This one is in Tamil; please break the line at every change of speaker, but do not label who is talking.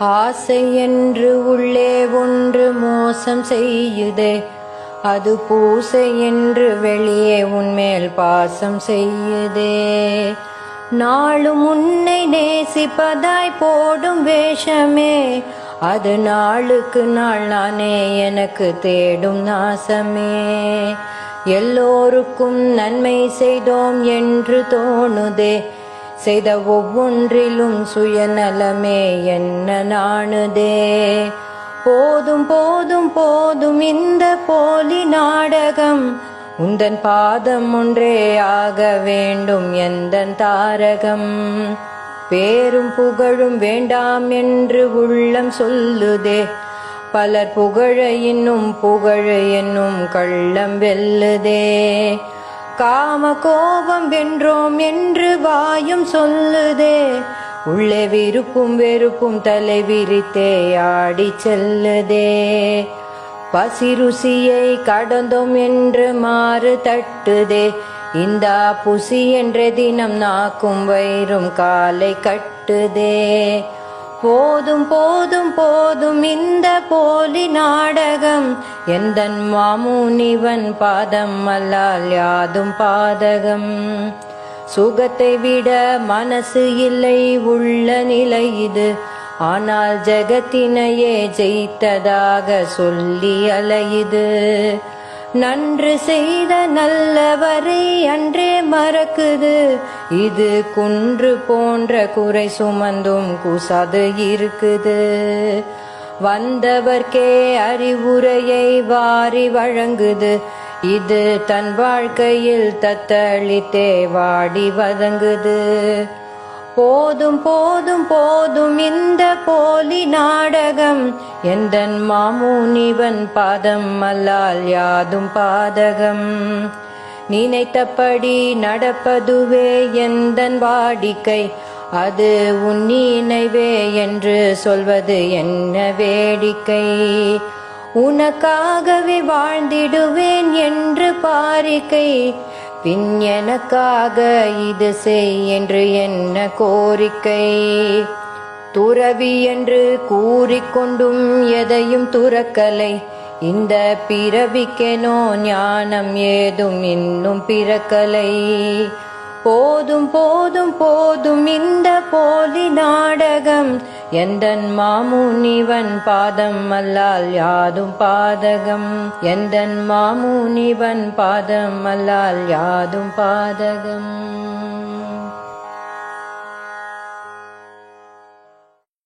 ஆசை என்று உள்ளே ஒன்று மோசம் செய்யுதே, அது பூசை என்று வெளியே உன்மேல் பாசம் செய்யுதே. நாளும் உன்னை நேசிப்பதாய் போடும் வேஷமே, அது நாளுக்கு நாள் நானே எனக்கு தேடும் நாசமே. எல்லோருக்கும் நன்மை செய்தோம் என்று தோணுதே, செய்த ஒவ்வொன்றிலும் சுயநலமே என்ன நாணுதே. போதும் போதும் போதும் இந்த போலி நாடகம், உந்தன் பாதம் ஒன்றே ஆக வேண்டும் எந்தன் தாரகம். பேரும் புகழும் வேண்டாம் என்று உள்ளம் சொல்லுதே, பலர் புகழ இன்னும் புகழ என்னும் கள்ளம் வெல்லுதே. காம கோபம் வென்றோம் என்று வாயும் சொல்லுதே, உள்ளே விருப்பும் வெறுப்பும் தலை விரித்தே ஆடி செல்லுதே. பசி ருசியை கடந்தோம் என்று மாறு தட்டுதே, இந்த புசி என்ற தினம் நாக்கும் வயிறும் காலை கட்டுதே. போதும் போதும் போதும் இந்த போலி நாடகம், எந்தன் மாமுனிவன் பாதம் அல்லால் யாதும் பாதகம். சுகத்தை விட மனசு இல்லை உள்ள நிலை இது, ஆனால் ஜெகத்தினையே ஜெயித்ததாக சொல்லி அலையுது. நன்று செய்த நல்லவரை அன்றே மறக்குது, இது குன்று போன்ற குறை சுமந்தும் கூசாது இருக்குது. வந்தவர்க்கே அறிவுரையை வாரி வழங்குது, இது தன் வாழ்க்கையில் தத்தளித்தே வாடி வதங்குது. போதும் போதும் போதும் இந்த போலி நாடகம், எந்தன் மாமுனிவன் பாதம் அல்லால் யாதும் பாதகம். நினைத்தபடி நடப்பதுவே எந்தன் வாடிக்கை, அது உன் நினைவே என்று சொல்வது என்ன வேடிக்கை. உனக்காகவே வாழ்ந்திடுவேன் என்று பாரிக்கை, பின் எனக்காக இது செய் என்று என்ன கோரிக்கை. துறவி என்று கூறிக்கொண்டும் எதையும் துறக்கலை, இந்த பிறவிக்கெனோ ஞானம் ஏதும் இன்னும் பிறக்கலை. போதும் போதும் போதும் இந்த போலி நாடகம், எந்தன் மாமுனிவன் பாதம் அல்லால் யாதும் பாதகம். எந்தன் மாமுனிவன் பாதம் அல்லால் யாதும் பாதகம்.